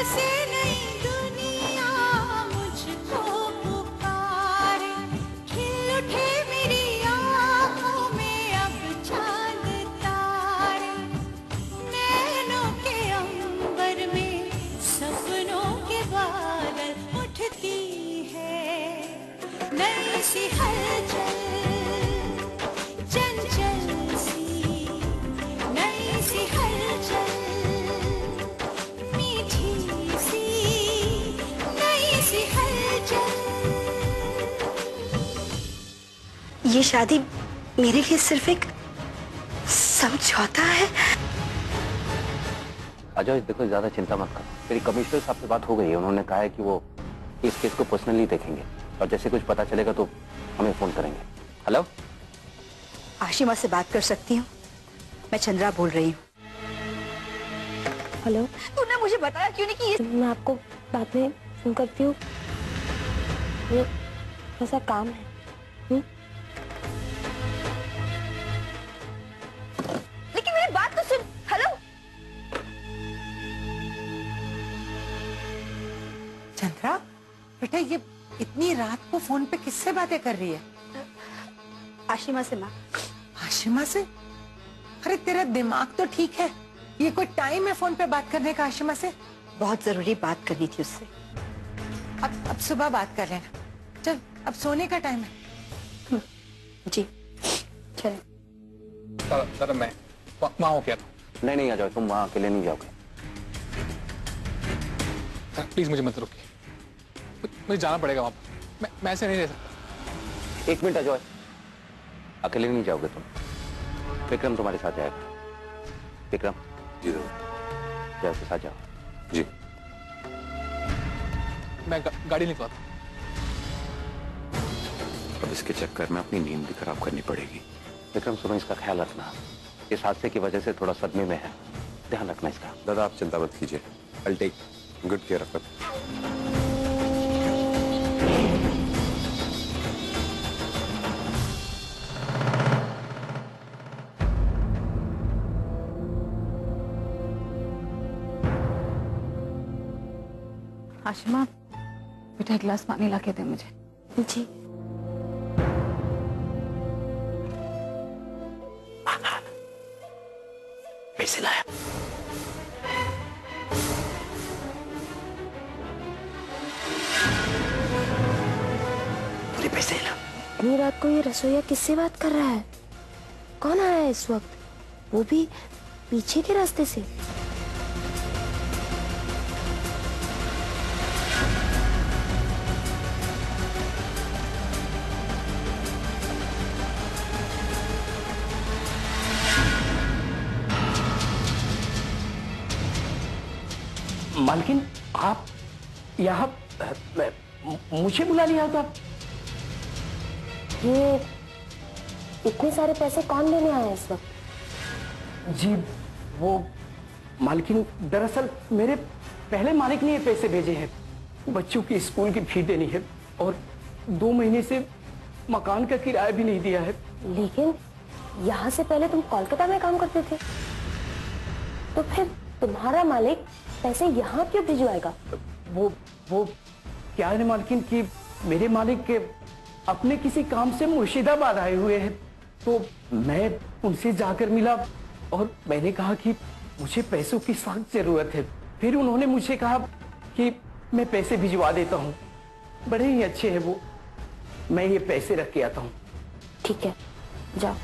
से नई दुनिया मुझको पुकारे, खिल उठे मेरी आँखों में अब चांद तारे, नैनों के अंबर में सपनों के बादल उठती है नई सी हलचल, चंचल सी नई सी हलचल, मीठी सी नई सी हलचल। ये शादी मेरे लिए सिर्फ एक समझौता है। अजय देखो, ज्यादा चिंता मत करो। मेरी कमिश्नर साहब से बात हो गई है, उन्होंने कहा है कि वो इस केस को पर्सनली देखेंगे और जैसे कुछ पता चलेगा तो हमें फोन करेंगे। हेलो, आशिमा से बात कर सकती हूँ? मैं चंद्रा बोल रही हूँ। हेलो, तूने मुझे बताया क्यों नहीं कि ये... मैं आपको बाद में फोन करती हूँ, ये ऐसा काम है। लेकिन मेरी बात तो सुन। हेलो चंद्रा, बेटा ये इतनी रात को फोन पे किससे बातें कर रही है? आशिमा से माँ। आशिमा से? अरे तेरा दिमाग तो ठीक है, ये कोई टाइम है फोन पे बात करने का आशिमा से? बहुत जरूरी बात करनी थी उससे। अब सुबह बात कर लेना। चल, अब सोने का टाइम है। जी चल। सर मैं वहाँ हो गया था। नहीं नहीं अजय, तुम वहाँ अकेले नहीं जाओगे। सर प्लीज मुझे मत रोकिए, मुझे जाना पड़ेगा वहाँ पर। मैं ऐसे नहीं रह सकता। एक मिनट अजय, अकेले नहीं जाओगे तुम, विक्रम तुम्हारे साथ जाएगा। विक्रम जी जय के साथ जाओ। जी मैं गाड़ी निकलता। अब इसके चक्कर में अपनी नींद भी खराब करनी पड़ेगी। विक्रम सुनो, इसका ख्याल रखना, इस हादसे की वजह से थोड़ा सदमे में है, ध्यान रखना इसका। दादा आप चिंता मत कीजिए, I'll take good care of it. Ashima, बेटा एक गिलास पानी ला के दे मुझे। जी। पैसे लाया। पूरे पैसे ला। इतनी रात को ये रसोईया किससे बात कर रहा है? कौन आया है इस वक्त, वो भी पीछे के रास्ते से? मालकिन आप यहाँ मुझे बुला लिया था? ये इतने सारे पैसे कौन लेने आया है इस वक्त? जी वो मालकिन, दरअसल मेरे पहले मालिक ने ये पैसे भेजे हैं। बच्चों की स्कूल की फी देनी है और 2 महीने से मकान का किराया भी नहीं दिया है। लेकिन यहाँ से पहले तुम कोलकाता में काम करते थे, तो फिर तुम्हारा मालिक पैसे यहाँ क्यों भिजवाएगा? वो क्या है मालकिन कि मेरे मालिक के अपने किसी काम से मुर्शिदाबाद आए हुए हैं, तो मैं उनसे जाकर मिला और मैंने कहा कि मुझे पैसों की सख्त जरूरत है। फिर उन्होंने मुझे कहा कि मैं पैसे भिजवा देता हूँ। बड़े ही अच्छे हैं वो, मैं ये पैसे रख के आता हूँ। ठीक है, जाओ।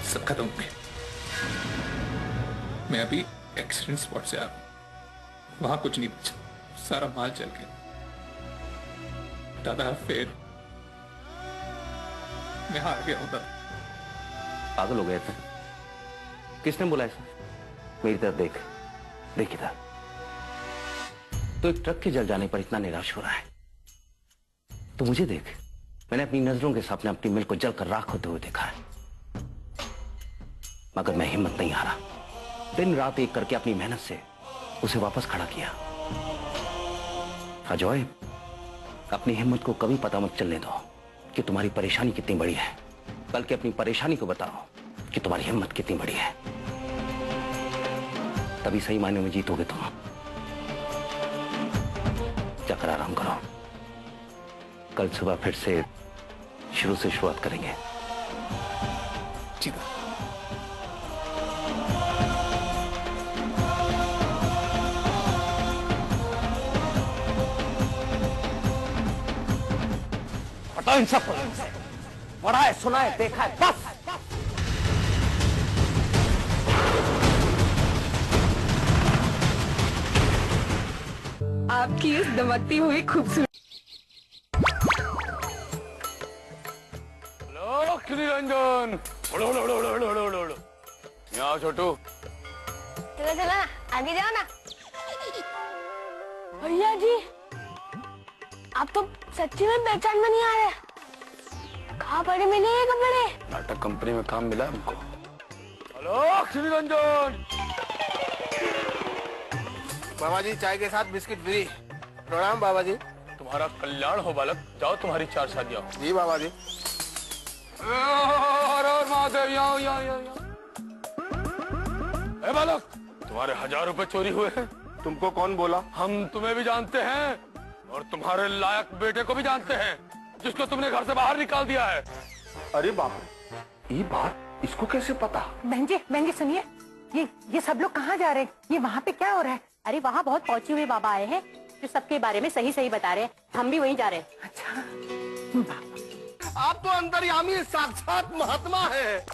सब खत्म हो गया। मैं अभी एक्सीडेंट स्पॉट से आ रहा हूं, वहां कुछ नहीं बचा, सारा माल चल गया। दादा फिर मैं हार गया हूं। दादा पागल हो गए थे? किसने बोला ऐसा? मेरी तरफ देख, देख इधर। तो एक ट्रक के जल जाने पर इतना निराश हो रहा है, तो मुझे देख, मैंने अपनी नजरों के सामने अपनी मिल को जलकर राख होते हुए देखा है, मगर मैं हिम्मत नहीं हारा। दिन रात एक करके अपनी मेहनत से उसे वापस खड़ा किया। अजय, अपनी हिम्मत को कभी पता मत चलने दो कि तुम्हारी परेशानी कितनी बड़ी है, बल्कि अपनी परेशानी को बताओ कि तुम्हारी हिम्मत कितनी बड़ी है। तभी सही मायने में जीतोगे तुम। जाकर आराम करो, कल सुबह फिर से शुरू से शुरुआत करेंगे। जी हटाओ इन सबको। पढ़ा है, सुना है, देखा है, बस। आपकी इस दमकती हुई खूबसूरत रंजन, यहाँ छोटू। चलो चलो ना, आगे जाओ ना। भैया जी, आप तो सच्ची में पहचान में नहीं आ रहे। कहाँ पड़े मिले ये कपड़े? नाटक कंपनी में काम मिला हमको। हेलो श्री रंजन। बाबा जी, चाय के साथ बिस्किट फ्री। प्रणाम बाबा जी। तुम्हारा कल्याण हो बालक, जाओ तुम्हारी 4 शादियां। जी बाबा जी। हर महादेव, यहाँ यहाँ यहाँ। बालक, तुम्हारे 1000 रुपए चोरी हुए हैं। तुमको कौन बोला? हम तुम्हें भी जानते हैं और तुम्हारे लायक बेटे को भी जानते हैं, जिसको तुमने घर से बाहर निकाल दिया है। अरे बाप, ये बात इसको कैसे पता? बहन जी सुनिए, ये सब लोग कहाँ जा रहे हैं? ये वहाँ पे क्या हो रहा है? अरे वहाँ बहुत पहुँचे हुए बाबा आए हैं जो सबके बारे में सही सही बता रहे हैं। हम भी वहीं जा रहे हैं। अच्छा, आप तो अंतर्यामी साक्षात महात्मा है।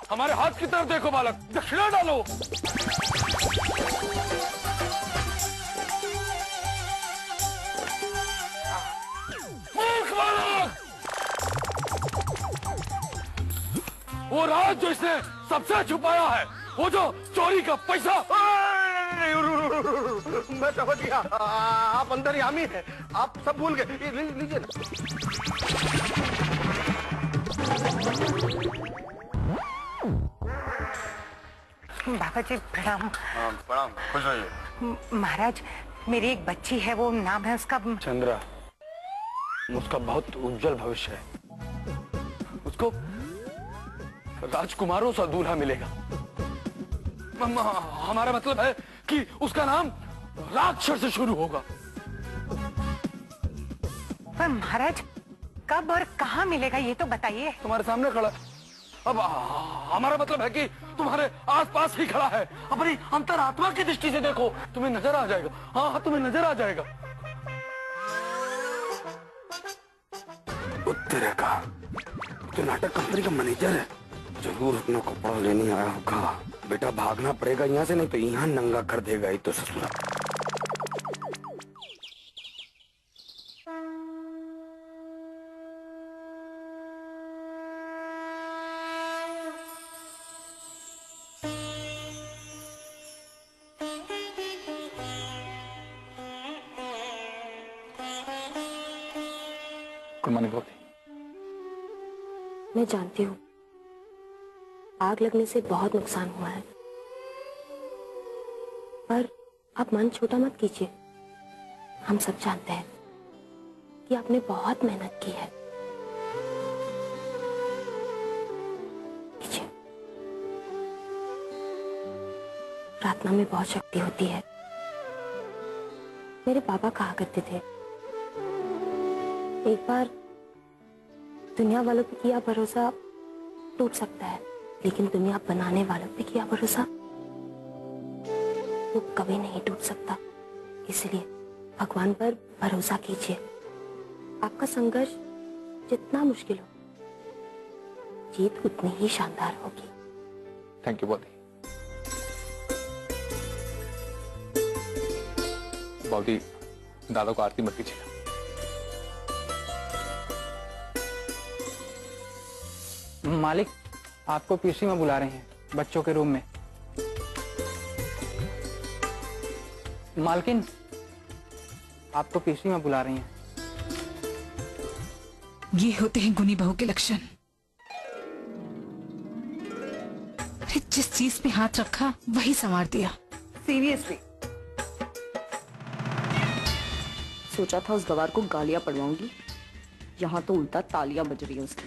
हमारे हाथ की तरफ देखो बालक, दक्षिणा डालो। वो राज जो इसने सबसे छुपाया है, वो जो चोरी का पैसा। मैं समझ गया, आप अंतर्यामी हैं, आप सब भूल गए। लीजिए ना। बाबा जी प्रणाम। प्रणाम, खुश रहिए। महाराज, मेरी एक बच्ची है, वो नाम है उसका चंद्रा। उसका बहुत उज्जवल भविष्य है। उसको राजकुमारों सा दूल्हा मिलेगा। हमारा मतलब है कि उसका नाम राक्षर से शुरू होगा। पर महाराज, कब और कहाँ मिलेगा ये तो बताइए। तुम्हारे सामने खड़ा। अब हमारा मतलब है कि तुम्हारे आसपास ही खड़ा है। अपनी अंतरात्मा की दृष्टि से देखो, तुम्हें नजर आ जाएगा। हाँ, तुम्हें नजर आ जाएगा। उत्तरे का तो नाटक कंपनी का मैनेजर है, जरूर अपना कपड़ा लेने आया होगा। बेटा भागना पड़ेगा यहाँ से, नहीं तो यहाँ नंगा कर देगा। ये तो ससुरा। गुड मॉर्निंग भोती। मैं जानती हूँ आग लगने से बहुत नुकसान हुआ है, पर आप मन छोटा मत कीजिए। हम सब जानते हैं कि आपने बहुत मेहनत की है। कीजिए। प्रार्थना में बहुत शक्ति होती है। मेरे पापा कहा करते थे, एक बार दुनिया वालों पे किया भरोसा टूट सकता है, लेकिन दुनिया बनाने वालों पे किया भरोसा वो कभी नहीं टूट सकता। इसलिए भगवान पर भरोसा कीजिए। आपका संघर्ष जितना मुश्किल हो, जीत उतनी ही शानदार होगी। Thank you body. बॉडी, दादा को आरती मत कीजिएगा। मालिक आपको पीसी में बुला रहे हैं, बच्चों के रूम में। मालकिन आपको पीसी में बुला रही हैं। ये होते हैं गुनी बहू के लक्षण। अरे जिस चीज पे हाथ रखा वही संवार दिया। सीरियसली सोचा था उस गवार को गालियां पड़वाऊंगी, यहाँ तो उल्टा तालियां बज रही हैं उसकी।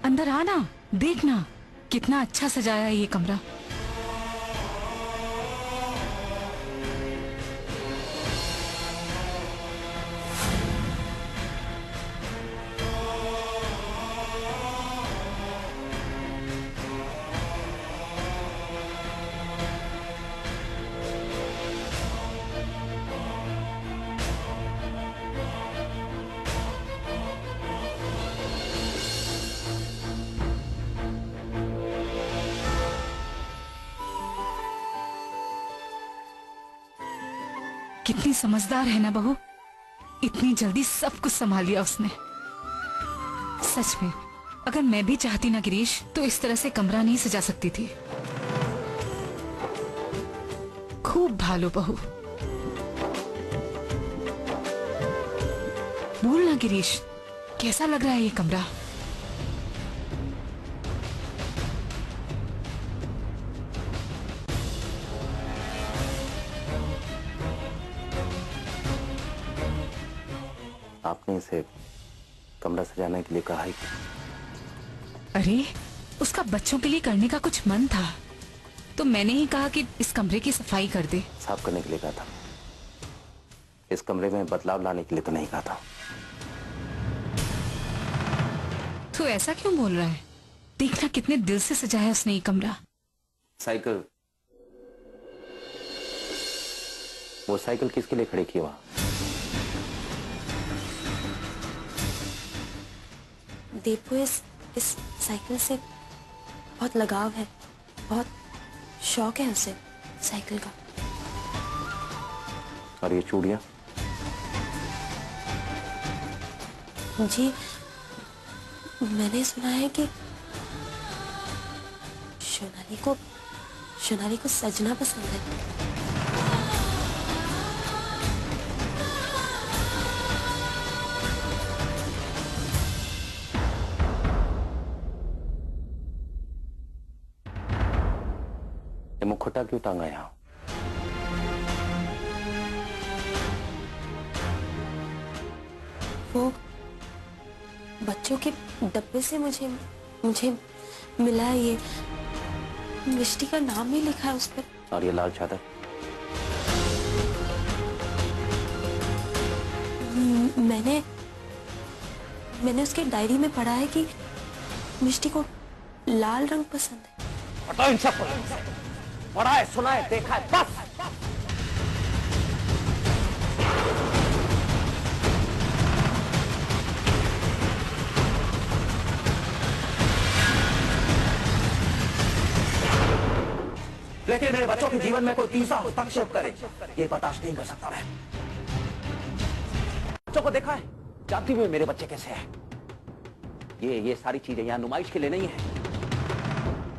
अंदर आना, देखना कितना अच्छा सजाया है ये कमरा। कितनी समझदार है ना बहू, इतनी जल्दी सब कुछ संभाल लिया उसने। सच में अगर मैं भी चाहती ना गिरीश तो इस तरह से कमरा नहीं सजा सकती थी। खूब भालो बहू। बोल ना गिरीश, कैसा लग रहा है ये कमरा? आपने इसे कमरा सजाने के लिए कहा है कि? अरे उसका बच्चों के लिए करने का कुछ मन था तो मैंने ही कहा कि इस कमरे की सफाई कर दे। साफ करने के लिए कहा था, इस कमरे में बदलाव लाने के लिए तो नहीं कहा था। तो ऐसा क्यों बोल रहा है? देखना कितने दिल से सजाया उसने ये कमरा। साइकिल, वो साइकिल किसके लिए खड़ी की वहां? देव को इस साइकिल से बहुत लगाव है, बहुत शौक है उसे साइकिल का। और ये चूड़ियां? जी मैंने सुना है कि सोनाली को सजना पसंद है। मुखौटा क्यों टांगा यहाँ? वो बच्चों के डब्बे से मुझे मिला है। ये मिष्टी का नाम ही लिखा है उस पर। और ये लाल चादर? मैंने उसके डायरी में पढ़ा है कि मिष्टी को लाल रंग पसंद है। बताओ इन सबको, पढ़ा है, सुना है, देखा है, बस। लेकिन मेरे बच्चों के जीवन में कोई तीसरा हस्तक्षेप करे ये बर्दाश्त नहीं कर सकता मैं। बच्चों को देखा है, जानती हुए मेरे बच्चे कैसे हैं। ये सारी चीजें यहाँ नुमाइश के लिए नहीं है।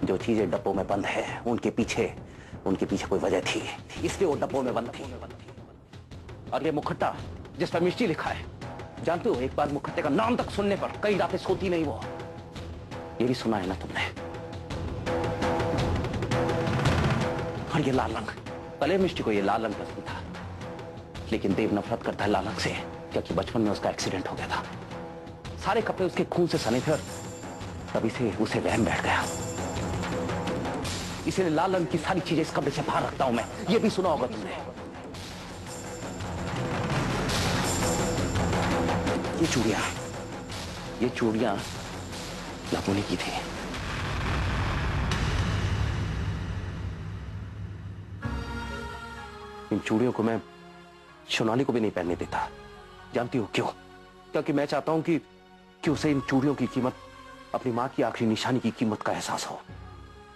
जो चीजें डब्बों में बंद है उनके पीछे कोई वजह थी, इसलिए वो डब्बों में बंद थी। और ये मुखट्टा जिस पर मिष्टी लिखा है, जानते हो एक बार मुखट्टे का नाम तक सुनने पर कई रातें सोती नहीं वो। ये भी सुना है ना तुमने? और ये लाल रंग, पहले मिष्टी को ये लाल रंग पसंद था, लेकिन देव नफरत करता है लाल रंग से क्योंकि बचपन में उसका एक्सीडेंट हो गया था। सारे कपड़े उसके खून से सने थे और तभी से उसे वहम बैठ गया। इसीलिए लाल रंग की सारी चीजें इस कमरे से बाहर रखता हूं मैं। ये भी सुना होगा तुमने। ये चूड़ियां लपुनी की थी। इन चूड़ियों को मैं सोनाली को भी नहीं पहनने देता। जानती हो क्यों? क्योंकि मैं चाहता हूं कि उसे इन चूड़ियों की कीमत, अपनी मां की आखिरी निशानी की कीमत का एहसास हो।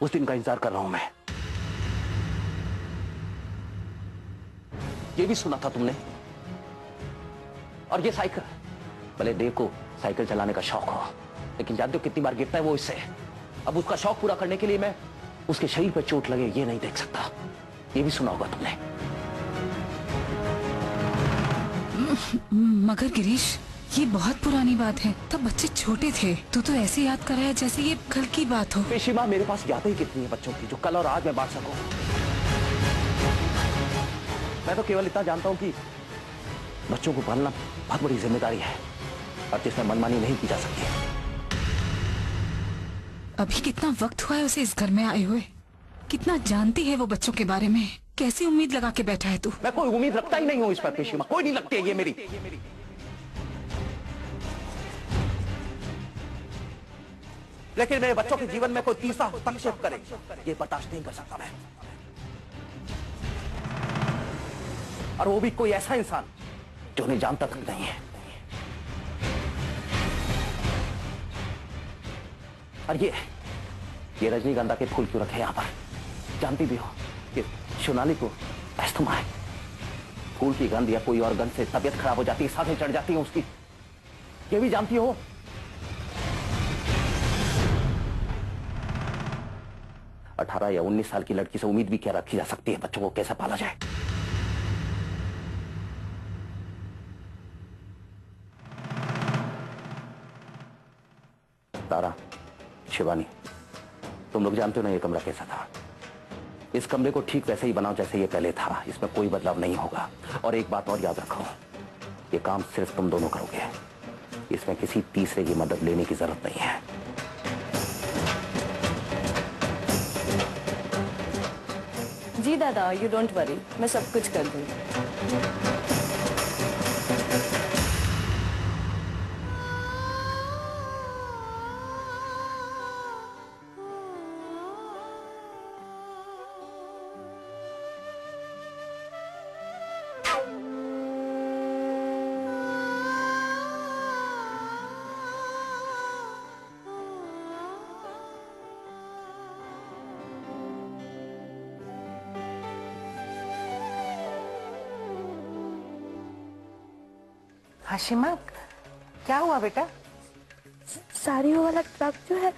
उस दिन का इंतजार कर रहा हूं मैं। ये भी सुना था तुमने? और ये साइकिल, भले देव को साइकिल चलाने का शौक हो, लेकिन जानते हो कितनी बार गिरता है वो इससे। अब उसका शौक पूरा करने के लिए मैं उसके शरीर पर चोट लगे ये नहीं देख सकता। ये भी सुना होगा तुमने। मगर गिरीश, ये बहुत पुरानी बात है। तब बच्चे छोटे थे। तू तो ऐसे याद कर रहा है जैसे ये कल की बात हो। पेशीमा, मेरे पास यादें ही कितनी है बच्चों की जो कल और आज मैं बांट सकूं। मैं तो केवल इतना जानता हूं कि बच्चों को पालना बहुत बड़ी जिम्मेदारी है और जिसमें मनमानी नहीं की जा सकती। अभी कितना वक्त हुआ है उसे इस घर में आए हुए। कितना जानती है वो बच्चों के बारे में। कैसी उम्मीद लगा के बैठा है तू? मैं कोई उम्मीद रखता ही नहीं हूं इस पर पेशीमा, कोई नहीं लगती है ये मेरी। लेकिन मेरे बच्चों के जीवन में कोई तीसरा हस्तक्षेप करे ये बर्दाश्त नहीं कर सकता मैं। और वो भी कोई ऐसा इंसान जो उन्हें जानता तक नहीं है। और ये रजनीगंधा के फूल क्यों रखे यहां पर? जानती भी हो कि सोनाली को अस्थमा है। फूल की गंध या कोई और गंध से तबीयत खराब हो जाती है, सांसें चढ़ जाती है उसकी। ये भी जानती हो? 18 या 19 साल की लड़की से उम्मीद भी क्या रखी जा सकती है बच्चों को कैसे पाला जाए? तारा, शिवानी, तुम लोग जानते हो ना ये कमरा कैसा था। इस कमरे को ठीक वैसे ही बनाओ जैसे ये पहले था। इसमें कोई बदलाव नहीं होगा। और एक बात और याद रखो, ये काम सिर्फ तुम दोनों करोगे। इसमें किसी तीसरे की मदद लेने की जरूरत नहीं है। जी दादा, यू डोंट वरी, मैं सब कुछ कर दूंगी। हाशिमा, क्या हुआ बेटा? साड़ियों वाला ट्रक जो है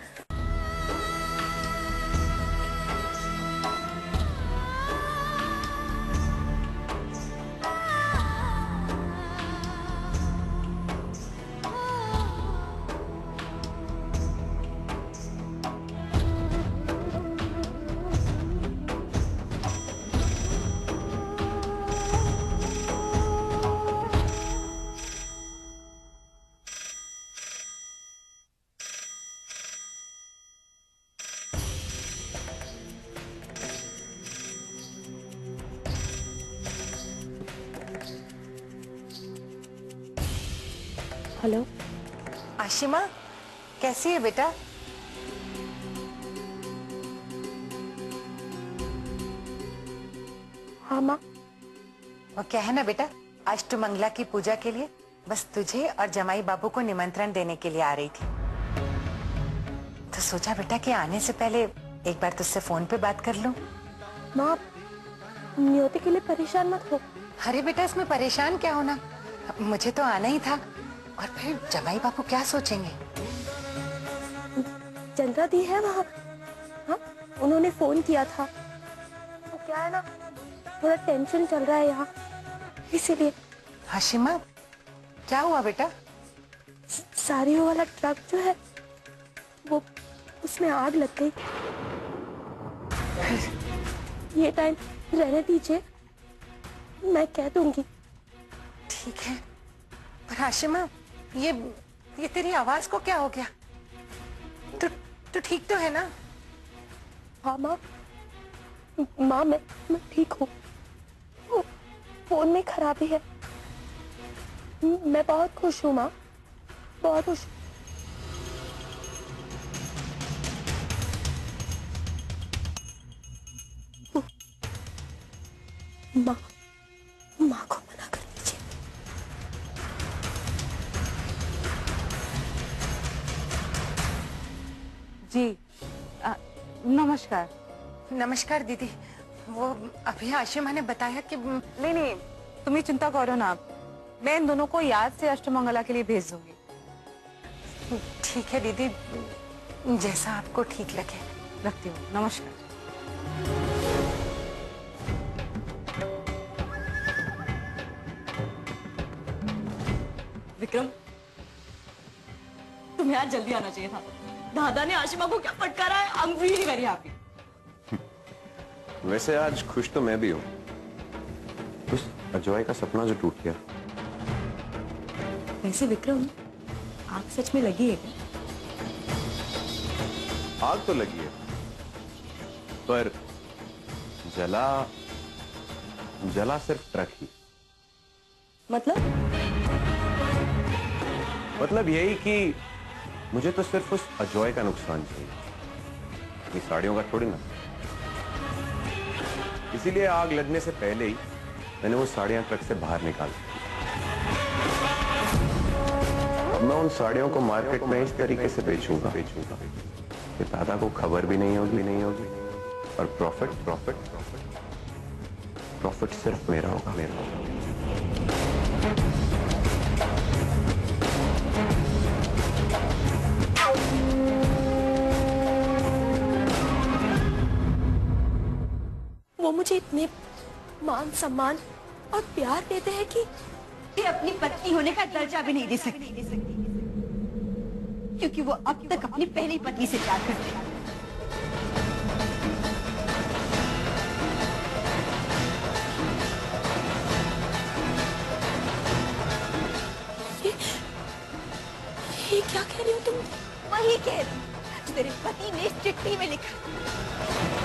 हेलो आशिमा, कैसी है बेटा? हाँ माँ। वो क्या है ना बेटा, अष्टमंगला की पूजा के लिए बस तुझे और जमाई बाबू को निमंत्रण देने के लिए आ रही थी। तो सोचा बेटा कि आने से पहले एक बार तुझसे फोन पे बात कर लूं। माँ, नियति के लिए परेशान मत हो। अरे बेटा, इसमें परेशान क्या होना, मुझे तो आना ही था। और फिर जमाई बाबू क्या सोचेंगे? चंद्रा दी है वहाँ। हाँ, उन्होंने फोन किया था। तो क्या है ना, थोड़ा टेंशन चल रहा है यहाँ, इसीलिए। हाशिमा, क्या हुआ बेटा? साड़ियों वाला ट्रक जो है वो, उसमें आग लग गई। ये टाइम रहने दीजिए, मैं कह दूंगी। ठीक है, पर हाशिमा, ये तेरी आवाज को क्या हो गया? तो ठीक तो है ना? हाँ माँ, माँ मैं ठीक हूँ। फोन में खराबी है। मैं बहुत खुश हूँ माँ, बहुत खुश। माँ को मना कर दीजिए। जी नमस्कार। नमस्कार दीदी। वो अभी आशिमा ने बताया कि नहीं, तुम्हें चिंता करो ना, मैं इन दोनों को याद से अष्टमंगला के लिए भेज दूंगी। ठीक है दीदी, जैसा आपको ठीक लगे। रखती हूँ, नमस्कार। विक्रम, तुम्हें आज जल्दी आना चाहिए था। दादा ने आशिमा को क्या फटकारा है। I am really very happy. वैसे आज खुश तो मैं भी हूँ, उस अजय का सपना जो टूट गया। वैसे विक्रम, आग सच में लगी है क्या? आग तो लगी है, पर जला सिर्फ ट्रक ही। मतलब यही कि मुझे तो सिर्फ उस अजय का नुकसान चाहिए, ये साड़ियों का थोड़ी ना। इसीलिए आग लगने से पहले ही मैंने वो साड़ियां ट्रक से बाहर निकाल दी। अब मैं उन साड़ियों को मार्केट में इस तरीके से बेचूंगा कि दादा को खबर भी नहीं होगी और प्रॉफिट सिर्फ मेरा होगा। वो मुझे इतने मान सम्मान और प्यार देते हैं कि ये अपनी पत्नी होने का दर्जा भी नहीं दे सकती, क्योंकि वो अब तक अपनी पहली पत्नी से प्यार करते हैं। ये क्या कह रही हो तुम? वही कह रही हूं, तेरे पति ने चिट्ठी में लिखा।